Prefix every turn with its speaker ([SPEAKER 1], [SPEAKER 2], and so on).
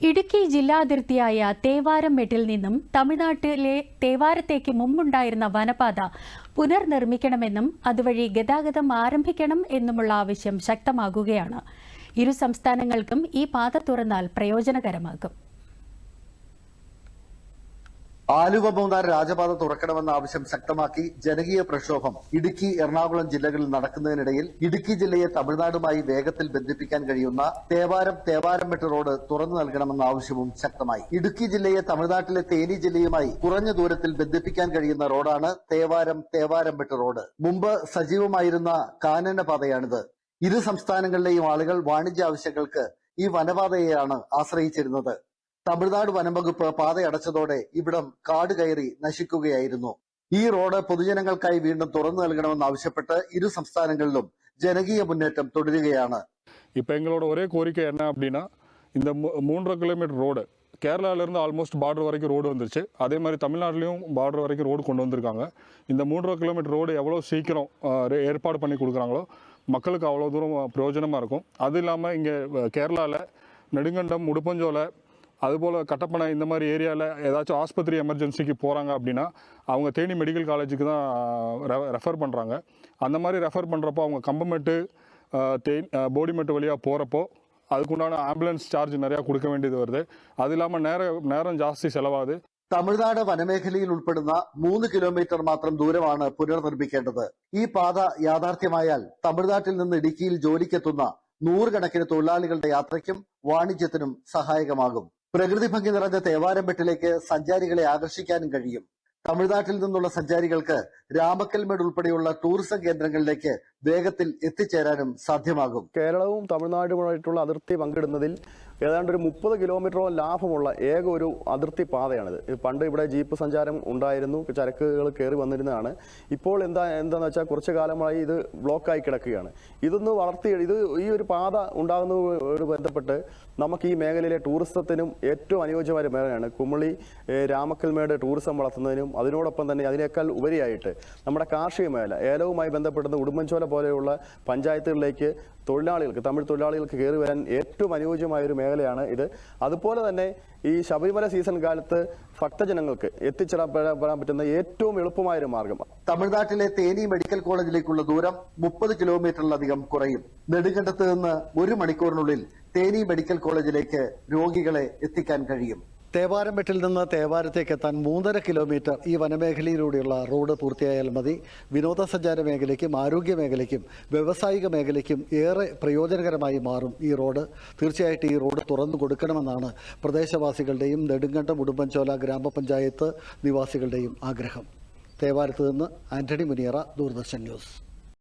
[SPEAKER 1] ഇടുക്കി ജില്ലാതിർത്തിയായ തേവാരംമെട്ടിൽ നിന്നും തമിഴ്നാട്ടിലെ തേവാരത്തേക്ക് മുമ്പുണ്ടായിരുന്ന വനപാത പുനർനിർമ്മിക്കണമെന്നും അതുവഴി ഗതാഗതം ആരംഭിക്കണം എന്നുമുള്ള ആവശ്യം ശക്തമാകുകയാണ്. ഇരു സംസ്ഥാനങ്ങൾക്കും ഈ പാത തുറന്നാൽ പ്രയോജനകരമാകും.
[SPEAKER 2] ആലുവ മൂന്നാർ രാജപാത തുറക്കണമെന്ന ആവശ്യം ശക്തമാക്കി ജനകീയ പ്രക്ഷോഭം ഇടുക്കി, എറണാകുളം ജില്ലകളിൽ നടക്കുന്നതിനിടയിൽ ഇടുക്കി ജില്ലയെ തമിഴ്നാടുമായി വേഗത്തിൽ ബന്ധിപ്പിക്കാൻ കഴിയുന്ന തേവാരംമെട്ട് റോഡ് തുറന്നു നൽകണമെന്ന ആവശ്യവും ശക്തമായി. ഇടുക്കി ജില്ലയെ തമിഴ്നാട്ടിലെ തേനി ജില്ലയുമായി കുറഞ്ഞ ദൂരത്തിൽ ബന്ധിപ്പിക്കാൻ കഴിയുന്ന റോഡാണ് തേവാരംമെട്ട് റോഡ്. മുമ്പ് സജീവമായിരുന്ന കാനനപാതയാണിത്. ഇരു സംസ്ഥാനങ്ങളിലെയും ആളുകൾ വാണിജ്യ ആവശ്യങ്ങൾക്ക് ഈ വനപാതയെയാണ് ആശ്രയിച്ചിരുന്നത്. തമിഴ്നാട് വനംവകുപ്പ് പാതയടച്ചതോടെ ഇവിടം കാട് കയറി നശിക്കുകയായിരുന്നു. ഈ റോഡ് പൊതുജനങ്ങൾക്കായി വീണ്ടും തുറന്നു നൽകണമെന്നാവശ്യപ്പെട്ട് ഇരു സംസ്ഥാനങ്ങളിലും ജനകീയ മുന്നേറ്റം തുടരുകയാണ്.
[SPEAKER 3] இப்போ எங்களோட ஒரே கோரிக்கை என்ன அப்படின்னா, இந்த 3.5 கிலோமீட்டர் ரோடு கேரளாவிலேருந்து ஆல்மோஸ்ட் பார்டர் வரைக்கும் ரோடு வந்துருச்சு. அதே மாதிரி தமிழ்நாட்டிலையும் பார்டர் வரைக்கும் ரோடு கொண்டு வந்திருக்காங்க. இந்த 3.5 கிலோமீட்டர் ரோடு எவ்வளோ சீக்கிரம் ஏற்பாடு பண்ணி கொடுக்குறாங்களோ மக்களுக்கு அவ்வளோ தூரம் பிரயோஜனமாக இருக்கும். அது இல்லாமல் இங்கே கேரளாவில் நெடுங்கண்டம், உடுப்பஞ்சோலை, அதுபோல் கட்டப்பனை இந்த மாதிரி ஏரியாவில் ஏதாச்சும் ஆஸ்பத்திரி எமர்ஜென்சிக்கு போகிறாங்க அப்படின்னா அவங்க தேனி மெடிக்கல் காலேஜுக்கு தான் ரெஃபர் பண்ணுறாங்க. அந்த மாதிரி ரெஃபர் பண்ணுறப்போ அவங்க கம்பமெட்டு, போடிமெட்டு வழியாக போகிறப்போ அதுக்குண்டான ஆம்புலன்ஸ் சார்ஜ் நிறையா கொடுக்க வேண்டியது வருது. அது இல்லாமல் நேரம் ஜாஸ்தி செலவாகுது.
[SPEAKER 2] തമിഴ്നാട് വനമേഖലയിൽ ഉൾപ്പെടുന്ന 3 കിലോമീറ്റർ മാത്രം ദൂരമാണ് പുനർനിർമ്മിക്കേണ്ടത്. ഈ പാത യാഥാർത്ഥ്യമായാൽ തമിഴ്നാട്ടിൽ നിന്ന് ഇടുക്കിയിൽ ജോലിക്കെത്തുന്ന നൂറുകണക്കിന് തൊഴിലാളികളുടെ യാത്രയ്ക്കും വാണിജ്യത്തിനും സഹായകമാകും. പ്രകൃതി ഭംഗി നിറഞ്ഞ തേവാരംമെട്ടിലേക്ക് സഞ്ചാരികളെ ആകർഷിക്കാനും കഴിയും. തമിഴ്നാട്ടിൽ നിന്നുള്ള സഞ്ചാരികൾക്ക് രാമക്കൽമേട് ഉൾപ്പെടെയുള്ള ടൂറിസം കേന്ദ്രങ്ങളിലേക്ക് വേഗത്തിൽ എത്തിച്ചേരാനും സാധ്യമാകും.
[SPEAKER 4] കേരളവും തമിഴ്നാടുമായിട്ടുള്ള അതിർത്തി പങ്കിടുന്നതിൽ ഏതാണ്ട് ഒരു 30 കിലോമീറ്ററോളം ലാഭമുള്ള ഏക ഒരു അതിർത്തി പാതയാണിത്. പണ്ട് ഇവിടെ ജീപ്പ് സഞ്ചാരം ഉണ്ടായിരുന്നു, ചരക്കുകൾ കയറി വന്നിരുന്നതാണ്. ഇപ്പോൾ എന്താണെന്ന് വെച്ചാൽ കുറച്ചു കാലമായി ഇത് ബ്ലോക്കായി കിടക്കുകയാണ്. ഇതൊന്ന് ഈ ഒരു പാത ഉണ്ടാകുന്നതോട് ബന്ധപ്പെട്ട് നമുക്ക് ഈ മേഖലയിലെ ടൂറിസത്തിനും ഏറ്റവും അനുയോജ്യമായ മേഖലയാണ്. കുമളി, രാമക്കൽമേട് ടൂറിസം വളർത്തുന്നതിനും അതിനോടൊപ്പം തന്നെ അതിനേക്കാൾ ഉപരിയായിട്ട് നമ്മുടെ കാർഷിക മേഖല, ഏലവുമായി ബന്ധപ്പെടുന്ന ഉടുമ്പൻചോല പോലെയുള്ള പഞ്ചായത്തുകളിലേക്ക് തമിഴ് തൊഴിലാളികൾക്ക് കയറി വരാൻ ഏറ്റവും അനുയോജ്യമായൊരു മേഖലയാണ് ഇത്. അതുപോലെ തന്നെ ഈ ശബരിമല സീസൺ കാലത്ത് ഭക്തജനങ്ങൾക്ക് എത്തിച്ചേരാൻ പറ്റുന്ന ഏറ്റവും എളുപ്പമായൊരു മാർഗം.
[SPEAKER 2] തമിഴ്നാട്ടിലെ തേനി മെഡിക്കൽ കോളേജിലേക്കുള്ള ദൂരം 30 കിലോമീറ്ററിലധികം കുറയും. നെടുങ്കണ്ടത്ത് നിന്ന് 1 മണിക്കൂറിനുള്ളിൽ തേനി മെഡിക്കൽ കോളേജിലേക്ക് രോഗികളെ എത്തിക്കാൻ കഴിയും. തേവാരംമെട്ടിൽ നിന്ന് തേവാരത്തേക്ക് എത്താൻ 3.5 കിലോമീറ്റർ ഈ വനമേഖലയിലൂടെയുള്ള റോഡ് പൂർത്തിയായാൽ മതി. വിനോദസഞ്ചാര മേഖലയ്ക്കും ആരോഗ്യ മേഖലയ്ക്കും വ്യാവസായിക മേഖലയ്ക്കും ഏറെ പ്രയോജനകരമായി മാറും ഈ റോഡ്. തീർച്ചയായിട്ടും ഈ റോഡ് തുറന്നു കൊടുക്കണമെന്നാണ് പ്രദേശവാസികളുടെയും നെടുങ്കണ്ടം ഉടുമ്പൻചോല ഗ്രാമപഞ്ചായത്ത് നിവാസികളുടെയും ആഗ്രഹം. തേവാരത്ത് നിന്ന് ആന്റണി മുനിയറ, ദൂരദർശൻ ന്യൂസ്.